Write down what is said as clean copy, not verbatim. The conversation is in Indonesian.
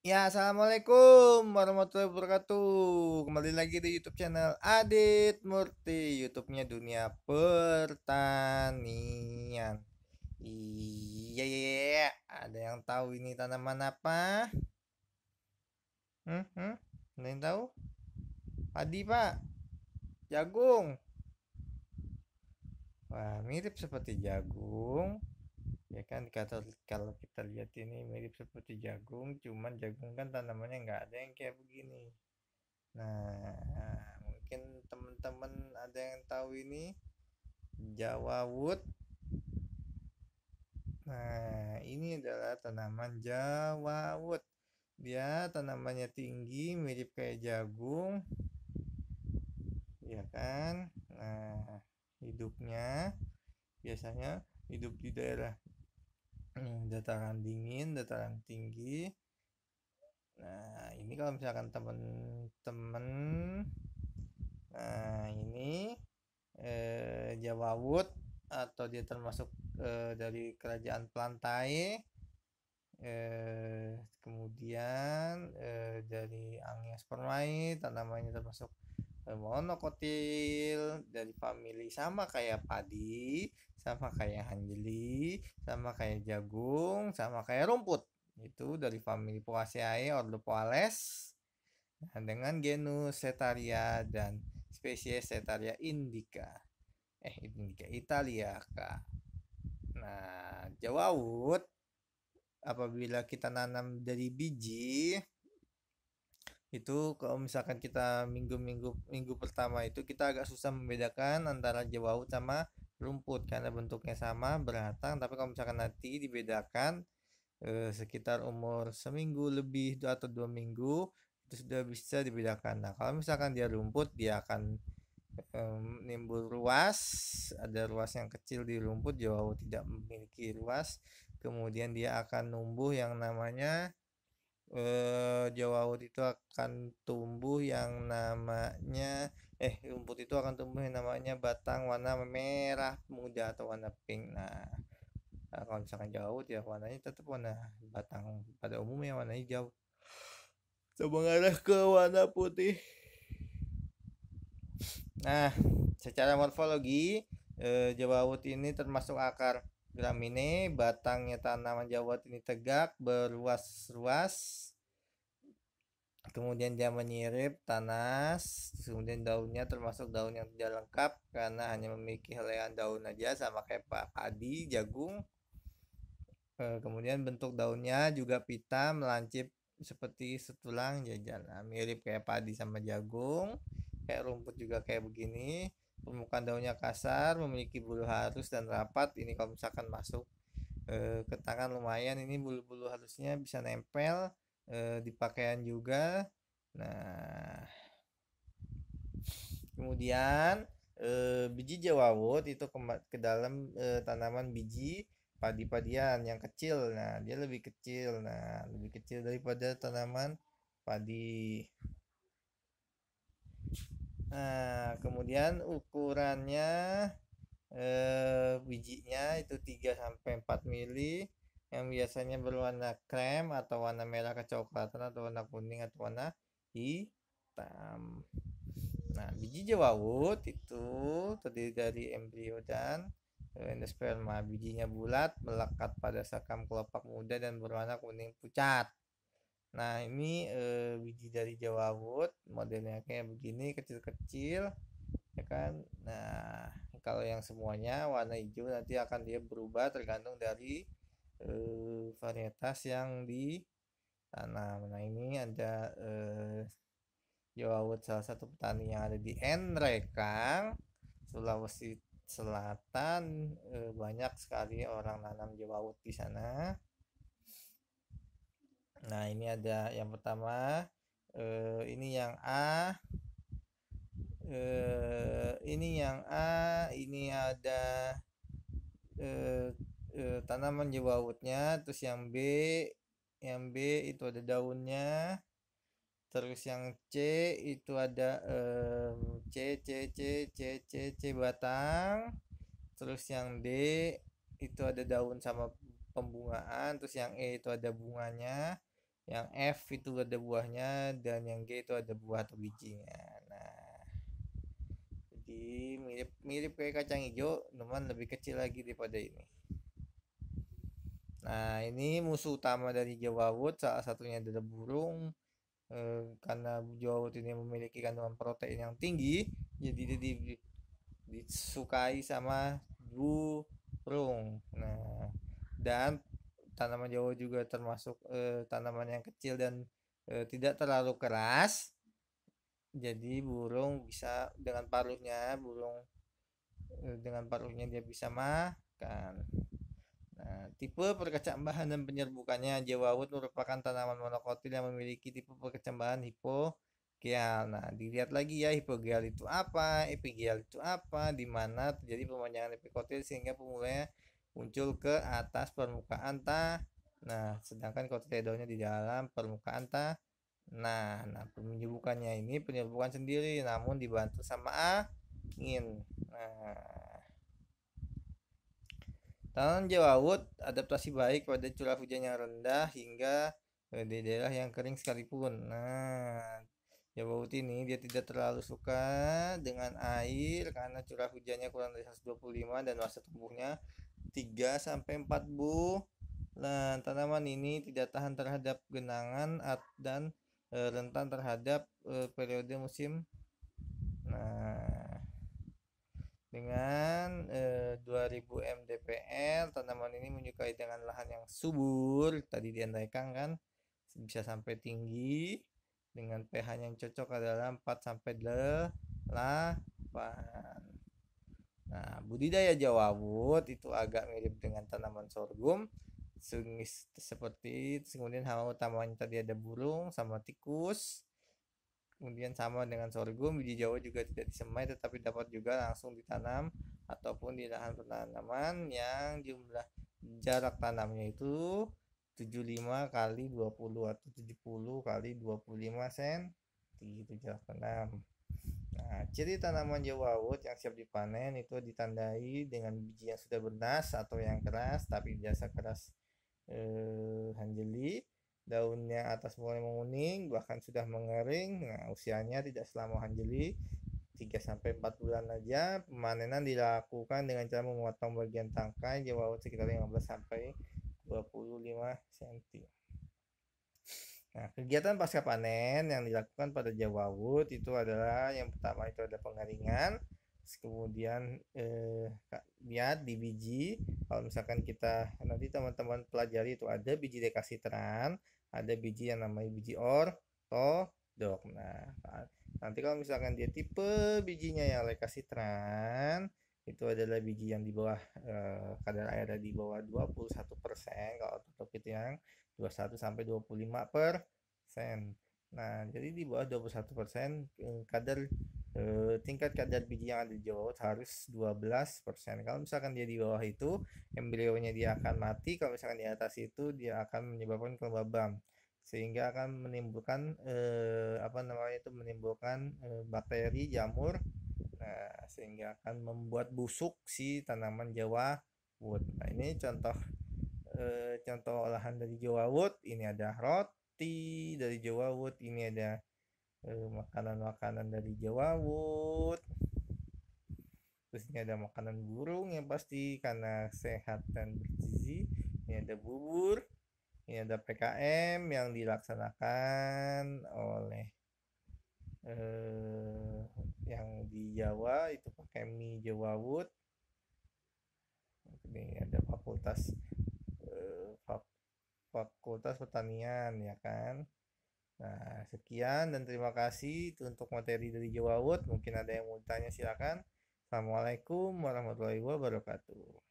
Ya, assalamualaikum warahmatullahi wabarakatuh. Kembali lagi di YouTube channel Adit Murti. YouTube-nya Dunia Pertanian. Iya, iya, iya, iya. Ada yang tahu ini tanaman apa? Hmm, hmm? Ada yang tahu? Padi, Pak. Jagung. Wah, mirip seperti jagung. Ya kan, kalau kita lihat ini mirip seperti jagung, cuman jagung kan tanamannya nggak ada yang kayak begini. Nah, mungkin teman-teman ada yang tahu ini Jawa Wood. Nah, ini adalah tanaman Jawa Wood. Dia tanamannya tinggi, mirip kayak jagung, ya kan? Nah, hidupnya biasanya hidup di daerah dataran dingin, dataran tinggi. Nah, ini kalau misalkan teman-teman, nah ini Jawa Wood atau dia termasuk dari kerajaan Plantae, kemudian dari Angiospermae tanamannya termasuk monokotil dari family sama kayak padi, sama kayak anjeli, sama kayak jagung, sama kayak rumput. Itu dari family Poaceae ordo Poales, nah, dengan genus Setaria dan spesies Setaria indica. Indica Italia, Kak. Nah, jawawut apabila kita nanam dari biji itu kalau misalkan kita minggu pertama itu kita agak susah membedakan antara jawawut sama rumput karena bentuknya sama beratang, tapi kalau misalkan nanti dibedakan sekitar umur seminggu lebih atau 2 minggu itu sudah bisa dibedakan. Nah, kalau misalkan dia rumput dia akan nimbul ruas, ada ruas yang kecil di rumput, jauh tidak memiliki ruas, kemudian dia akan numbuh yang namanya jawawut itu akan tumbuh yang namanya rumput itu akan tumbuh yang namanya batang warna merah muda atau warna pink. Nah, kalau misalkan jawawut ya warnanya tetap warna batang pada umumnya warna hijau, coba mengarah ke warna putih. Nah, secara morfologi, jawawut ini termasuk akar gramine, batangnya tanaman jawawut ini tegak, berruas-ruas, kemudian dia menyirip, tanas, kemudian daunnya termasuk daun yang tidak lengkap karena hanya memiliki helaian daun aja sama kayak padi, jagung. Kemudian bentuk daunnya juga pita, melancip seperti setulang jajan. Nah, mirip kayak padi sama jagung, kayak rumput juga kayak begini. Permukaan daunnya kasar, memiliki bulu halus dan rapat. Ini kalau misalkan masuk ke tangan lumayan, ini bulu-bulu halusnya bisa nempel di pakaian juga. Nah, kemudian biji jawawut itu ke dalam tanaman biji padi-padian yang kecil. Nah, dia lebih kecil. Nah, lebih kecil daripada tanaman padi. Nah, kemudian ukurannya bijinya itu 3 sampai 4 mili yang biasanya berwarna krem atau warna merah kecoklatan atau warna kuning atau warna hitam. Nah, biji jawawut itu terdiri dari embrio dan endosperma. Bijinya bulat, melekat pada sakam kelopak muda dan berwarna kuning pucat. Nah, ini biji dari jawawut, modelnya kayak begini, kecil-kecil, ya kan. Nah, kalau yang semuanya warna hijau nanti akan dia berubah tergantung dari varietas yang ditanam. Nah, ini ada Jawawut salah satu petani yang ada di Nrekang, Sulawesi Selatan. Banyak sekali orang nanam jawawut di sana. Nah, ini ada yang pertama, ini yang A, ini ada eh, tanaman jawawutnya, terus yang B itu ada daunnya. Terus yang C itu ada C C C C C C batang. Terus yang D itu ada daun sama pembungaan. Terus yang E itu ada bunganya. Yang F itu ada buahnya, dan yang G itu ada buah atau bijinya. Nah, jadi mirip kayak kacang hijau, cuman lebih kecil lagi daripada ini. Nah, ini musuh utama dari jawawut, salah satunya adalah burung. Karena jawawut ini memiliki kandungan protein yang tinggi, jadi dia disukai sama burung. Nah, dan tanaman Jawa juga termasuk tanaman yang kecil dan tidak terlalu keras. Jadi burung bisa dengan paruhnya dia bisa makan. Nah, tipe perkecambahan dan penyerbukannya jawawut merupakan tanaman monokotil yang memiliki tipe perkecambahan hipogeal. Nah, dilihat lagi ya hipogeal itu apa, epigeal itu apa, di mana terjadi pemanjangan epikotil sehingga pemulanya muncul ke atas permukaan Nah, sedangkan kotiledonya di dalam permukaan Nah, penyerbukannya ini penyerbukan sendiri namun dibantu sama angin. Nah, tanaman jawawut adaptasi baik pada curah hujan yang rendah hingga di daerah yang kering sekalipun. Nah, jawawut ini dia tidak terlalu suka dengan air karena curah hujannya kurang dari 125 dan masa tumbuhnya 3 sampai 4 bulan. Tanaman ini tidak tahan terhadap genangan dan rentan terhadap periode musim. Nah, dengan 2000 mdpl, tanaman ini menyukai dengan lahan yang subur, tadi diandaikan kan, bisa sampai tinggi, dengan pH yang cocok adalah 4 sampai 8. Nah, budidaya jawawut itu agak mirip dengan tanaman sorghum, seperti itu. Kemudian hama utamanya tadi ada burung sama tikus. Kemudian sama dengan sorghum, biji jawa juga tidak disemai tetapi dapat juga langsung ditanam ataupun di lahan penanaman yang jumlah jarak tanamnya itu 75 kali 20 atau 70 kali 25 cm. Itu jarak tanam. Nah, ciri tanaman jawawut yang siap dipanen itu ditandai dengan biji yang sudah bernas atau yang keras, tapi biasa keras hanjeli. Daunnya atas mulai menguning, bahkan sudah mengering. Nah, usianya tidak selama hanjeli, 3 sampai 4 bulan aja. Pemanenan dilakukan dengan cara memotong bagian tangkai jawawut sekitar 15 sampai 25 cm. Nah, kegiatan pasca panen yang dilakukan pada jawawut itu adalah yang pertama itu ada pengeringan, kemudian lihat di biji. Kalau misalkan kita nanti teman-teman pelajari itu ada biji dekasitran, ada biji yang namanya biji ortodok. Nah, nanti kalau misalkan dia tipe bijinya yang lekasitran, itu adalah biji yang di bawah kadar air di bawah 21%. Kalau ortodok itu yang 21 sampai 25%. Nah, jadi di bawah 21% tingkat kadar biji yang ada di jawawut harus 12%. Kalau misalkan dia di bawah itu, embrionya dia akan mati. Kalau misalkan di atas itu, dia akan menyebabkan kelembaban sehingga akan menimbulkan bakteri jamur. Nah, sehingga akan membuat busuk si tanaman jawawut. Nah, ini contoh olahan dari jawawut. Ini ada roti dari jawawut, ini ada makanan-makanan dari jawawut. Terus ini ada makanan burung yang pasti karena sehat dan bergizi. Ini ada bubur, ini ada PKM yang dilaksanakan oleh yang di Jawa itu pakai mie jawawut. Ini ada fakultas pertanian ya kan. Nah, sekian dan terima kasih itu untuk materi dari Jawawut. Mungkin ada yang mau tanya silakan. Assalamualaikum warahmatullahi wabarakatuh.